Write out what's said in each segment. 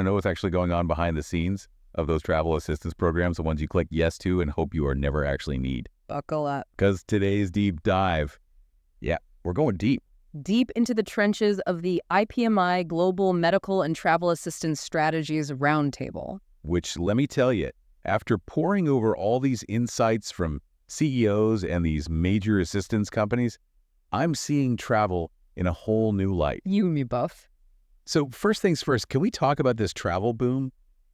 want to know what's actually going on behind the scenes of those travel assistance programs, the ones you click yes to and hope you are never actually need? Buckle up. Because today's deep dive, yeah, we're going deep. Deep into the trenches of the iPMI Global Medical and Travel Assistance Strategies Roundtable. Which, let me tell you, after poring over all these insights from CEOs and these major assistance companies, I'm seeing travel in a whole new light. You and me both. So first things first, can we talk about this travel boom?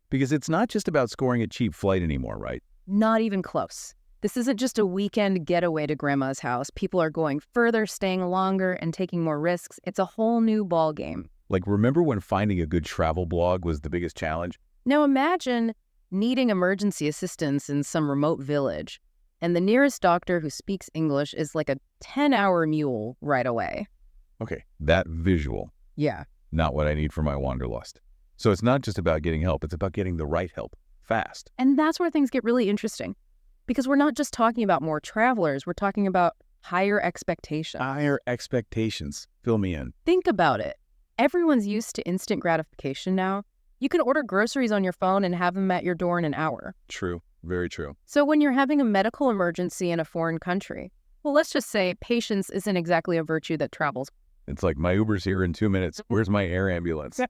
Because it's not just about scoring a cheap flight anymore, right? Not even close. This isn't just a weekend getaway to grandma's house. People are going further, staying longer, and taking more risks. It's a whole new ball game. Like, remember when finding a good travel blog was the biggest challenge? Now imagine needing emergency assistance in some remote village, and the nearest doctor who speaks English is like a 10-hour mule right away. Okay, that visual. Yeah. Not what I need for my wanderlust. So it's not just about getting help, it's about getting the right help, fast. And that's where things get really interesting. Because we're not just talking about more travelers, we're talking about higher expectations. Higher expectations. Fill me in. Think about it. Everyone's used to instant gratification now. You can order groceries on your phone and have them at your door in an hour. True. Very true. So when you're having a medical emergency in a foreign country, well, let's just say patience isn't exactly a virtue that travels. It's like, my Uber's here in 2 minutes. Where's my air ambulance?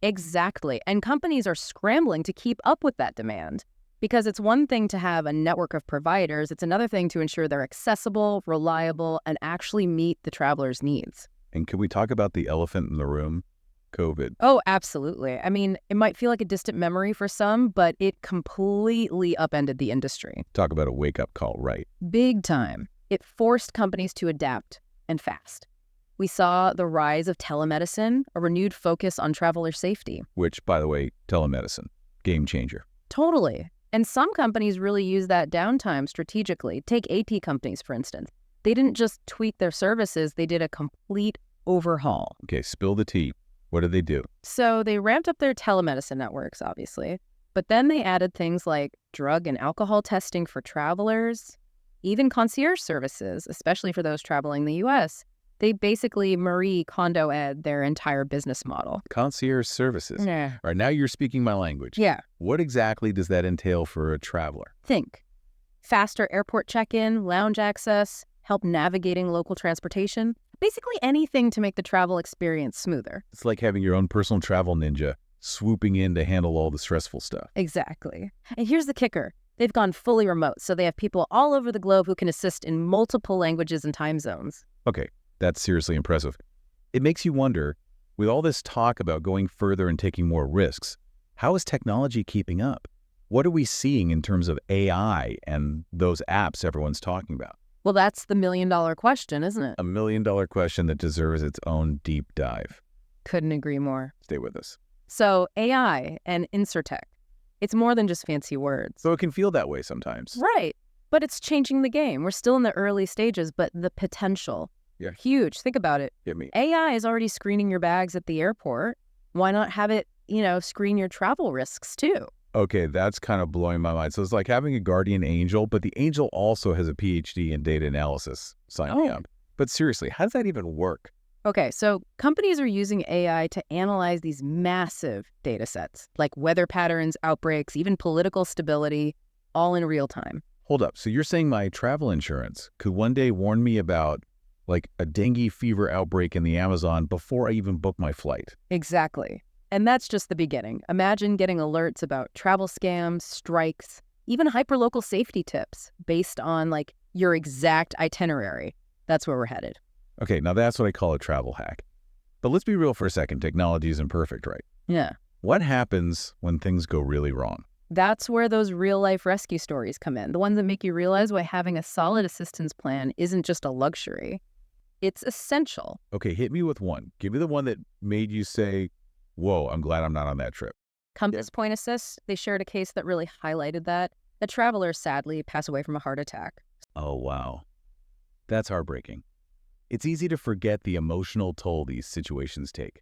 Exactly. And companies are scrambling to keep up with that demand. Because it's one thing to have a network of providers, it's another thing to ensure they're accessible, reliable, and actually meet the traveler's needs. And can we talk about the elephant in the room? COVID. Oh, absolutely. I mean, it might feel like a distant memory for some, but it completely upended the industry. Talk about a wake-up call, right? Big time. It forced companies to adapt, and fast. We saw the rise of telemedicine, a renewed focus on traveler safety. Which, by the way, telemedicine, game changer. Totally. And some companies really use that downtime strategically. Take AT companies, for instance. They didn't just tweak their services, they did a complete overhaul. Okay, spill the tea. What did they do? So they ramped up their telemedicine networks, obviously. But then they added things like drug and alcohol testing for travelers, even concierge services, especially for those traveling the U.S. They basically Marie Kondo-ed their entire business model. Concierge services. Yeah. All right, now you're speaking my language. Yeah. What exactly does that entail for a traveler? Think. Faster airport check-in, lounge access, help navigating local transportation. Basically anything to make the travel experience smoother. It's like having your own personal travel ninja swooping in to handle all the stressful stuff. Exactly. And here's the kicker. They've gone fully remote, so they have people all over the globe who can assist in multiple languages and time zones. Okay. That's seriously impressive. It makes you wonder, with all this talk about going further and taking more risks, how is technology keeping up? What are we seeing in terms of AI and those apps everyone's talking about? Well, that's the million-dollar question, isn't it? A million-dollar question that deserves its own deep dive. Couldn't agree more. Stay with us. So AI and InsurTech, it's more than just fancy words. So it can feel that way sometimes. Right. But it's changing the game. We're still in the early stages, but the potential. Yeah. Huge. Think about it. Hit me. AI is already screening your bags at the airport. Why not have it, screen your travel risks too? Okay, that's kind of blowing my mind. So it's like having a guardian angel, but the angel also has a PhD in data analysis. Sign me up. But seriously, how does that even work? Okay, so companies are using AI to analyze these massive data sets, like weather patterns, outbreaks, even political stability, all in real time. Hold up. So you're saying my travel insurance could one day warn me about like a dengue fever outbreak in the Amazon before I even book my flight? Exactly. And that's just the beginning. Imagine getting alerts about travel scams, strikes, even hyperlocal safety tips based on like your exact itinerary. That's where we're headed. Okay, now that's what I call a travel hack. But let's be real for a second. Technology isn't perfect, right? Yeah. What happens when things go really wrong? That's where those real-life rescue stories come in, the ones that make you realize why having a solid assistance plan isn't just a luxury. It's essential. Okay, hit me with one. Give me the one that made you say, whoa, I'm glad I'm not on that trip. Compass Point Assist, they shared a case that really highlighted that. A traveler sadly passed away from a heart attack. Oh, wow. That's heartbreaking. It's easy to forget the emotional toll these situations take.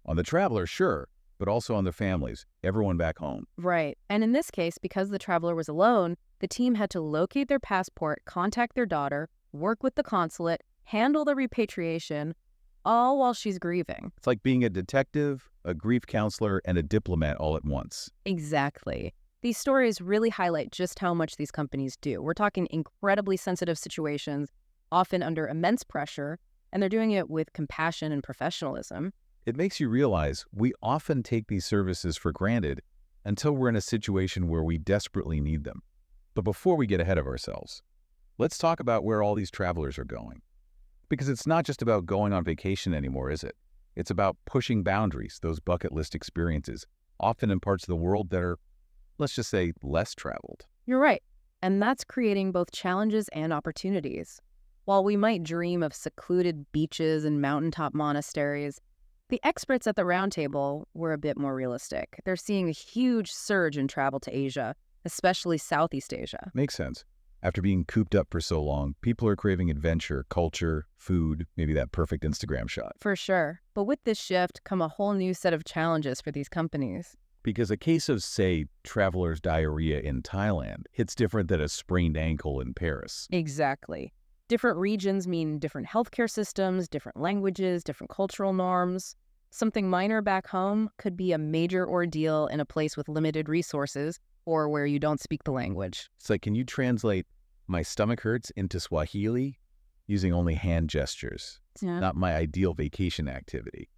On the traveler, sure, but also on the families, everyone back home. Right. And in this case, because the traveler was alone, the team had to locate their passport, contact their daughter, work with the consulate, handle the repatriation, all while she's grieving. It's like being a detective, a grief counselor, and a diplomat all at once. Exactly. These stories really highlight just how much these companies do. We're talking incredibly sensitive situations, often under immense pressure, and they're doing it with compassion and professionalism. It makes you realize we often take these services for granted until we're in a situation where we desperately need them. But before we get ahead of ourselves, let's talk about where all these travelers are going. Because it's not just about going on vacation anymore, is it? It's about pushing boundaries, those bucket list experiences, often in parts of the world that are, let's just say, less traveled. You're right. And that's creating both challenges and opportunities. While we might dream of secluded beaches and mountaintop monasteries, the experts at the roundtable were a bit more realistic. They're seeing a huge surge in travel to Asia, especially Southeast Asia. Makes sense. After being cooped up for so long, people are craving adventure, culture, food, maybe that perfect Instagram shot. For sure. But with this shift come a whole new set of challenges for these companies. Because a case of, say, traveler's diarrhea in Thailand hits different than a sprained ankle in Paris. Exactly. Different regions mean different healthcare systems, different languages, different cultural norms. Something minor back home could be a major ordeal in a place with limited resources or where you don't speak the language. It's like, can you translate "my stomach hurts" into Swahili using only hand gestures? Yeah. Not my ideal vacation activity.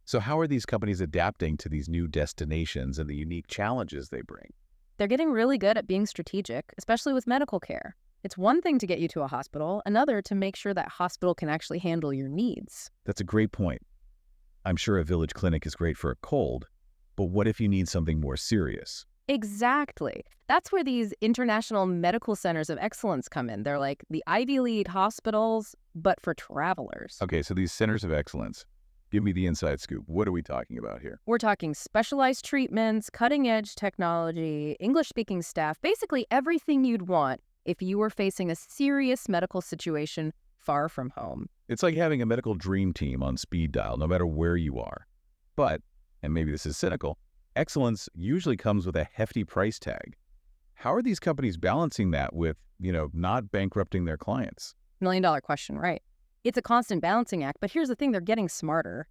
So how are these companies adapting to these new destinations and the unique challenges they bring? They're getting really good at being strategic, especially with medical care. It's one thing to get you to a hospital, another to make sure that hospital can actually handle your needs. That's a great point. I'm sure a village clinic is great for a cold, but what if you need something more serious? Exactly. That's where these international medical centers of excellence come in. They're like the Ivy League hospitals, but for travelers. Okay, so these centers of excellence, give me the inside scoop. What are we talking about here? We're talking specialized treatments, cutting-edge technology, English-speaking staff, basically everything you'd want if you were facing a serious medical situation far from home. It's like having a medical dream team on speed dial, no matter where you are. But, and maybe this is cynical, excellence usually comes with a hefty price tag. How are these companies balancing that with, not bankrupting their clients? $1 million question, right? It's a constant balancing act, but here's the thing, they're getting smarter.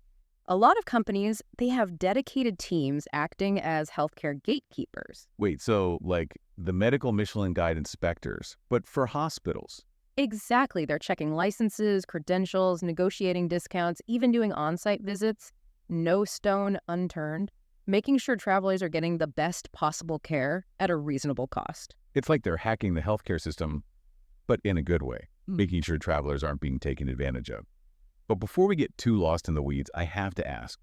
A lot of companies, they have dedicated teams acting as healthcare gatekeepers. Wait, so like the medical Michelin Guide inspectors, but for hospitals? Exactly. They're checking licenses, credentials, negotiating discounts, even doing on-site visits. No stone unturned, making sure travelers are getting the best possible care at a reasonable cost. It's like they're hacking the healthcare system, but in a good way, making sure travelers aren't being taken advantage of. But before we get too lost in the weeds, I have to ask,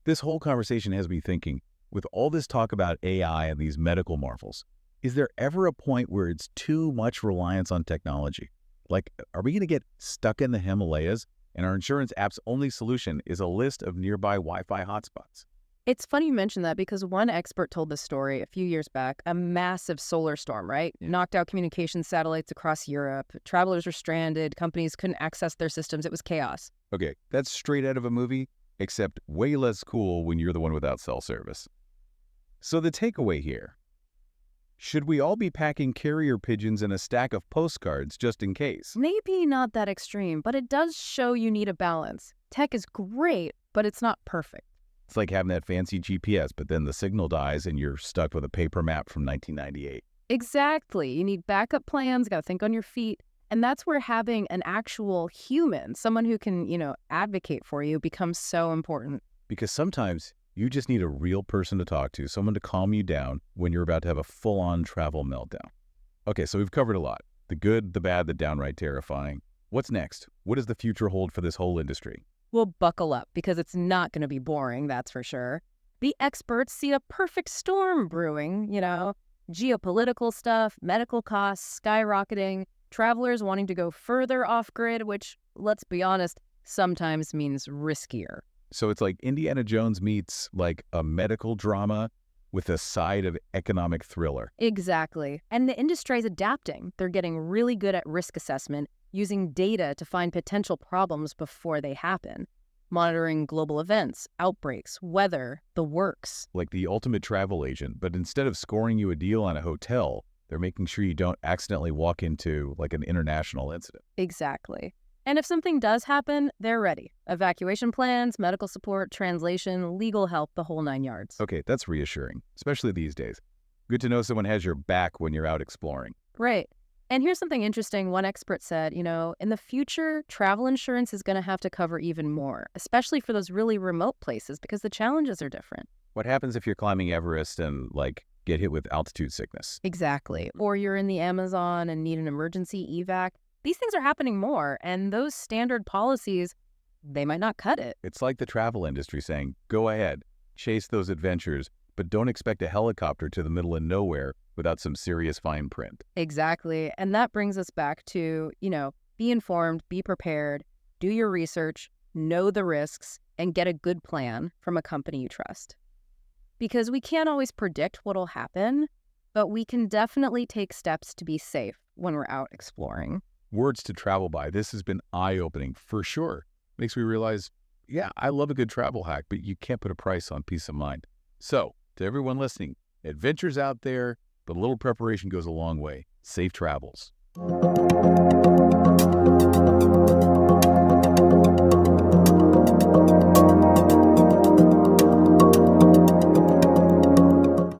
this whole conversation has me thinking, with all this talk about AI and these medical marvels, is there ever a point where it's too much reliance on technology? Like, are we going to get stuck in the Himalayas and our insurance app's only solution is a list of nearby Wi-Fi hotspots? It's funny you mention that because one expert told this story a few years back. A massive solar storm, right? Knocked out communications satellites across Europe. Travelers were stranded. Companies couldn't access their systems. It was chaos. Okay, that's straight out of a movie, except way less cool when you're the one without cell service. So the takeaway here, should we all be packing carrier pigeons and a stack of postcards just in case? Maybe not that extreme, but it does show you need a balance. Tech is great, but it's not perfect. It's like having that fancy GPS, but then the signal dies and you're stuck with a paper map from 1998. Exactly. You need backup plans, got to think on your feet. And that's where having an actual human, someone who can, advocate for you, becomes so important. Because sometimes you just need a real person to talk to, someone to calm you down when you're about to have a full-on travel meltdown. Okay, so we've covered a lot. The good, the bad, the downright terrifying. What's next? What does the future hold for this whole industry? Well, buckle up, because it's not going to be boring, that's for sure. The experts see a perfect storm brewing, geopolitical stuff, medical costs skyrocketing, travelers wanting to go further off-grid, which, let's be honest, sometimes means riskier. So it's like Indiana Jones meets like a medical drama with a side of economic thriller. Exactly. And the industry is adapting. They're getting really good at risk assessment, using data to find potential problems before they happen, monitoring global events, outbreaks, weather, the works. Like the ultimate travel agent, but instead of scoring you a deal on a hotel, they're making sure you don't accidentally walk into like an international incident. Exactly. And if something does happen, they're ready. Evacuation plans, medical support, translation, legal help, the whole 9 yards. Okay, that's reassuring, especially these days. Good to know someone has your back when you're out exploring. Right. And here's something interesting. One expert said, in the future, travel insurance is going to have to cover even more, especially for those really remote places because the challenges are different. What happens if you're climbing Everest and, get hit with altitude sickness? Exactly. Or you're in the Amazon and need an emergency evac. These things are happening more, and those standard policies, they might not cut it. It's like the travel industry saying, go ahead, chase those adventures, but don't expect a helicopter to the middle of nowhere without some serious fine print. Exactly. And that brings us back to, be informed, be prepared, do your research, know the risks, and get a good plan from a company you trust. Because we can't always predict what'll happen, but we can definitely take steps to be safe when we're out exploring. Words to travel by. This has been eye-opening for sure. Makes me realize, yeah, I love a good travel hack, but you can't put a price on peace of mind. So, to everyone listening, adventures out there, but a little preparation goes a long way. Safe travels.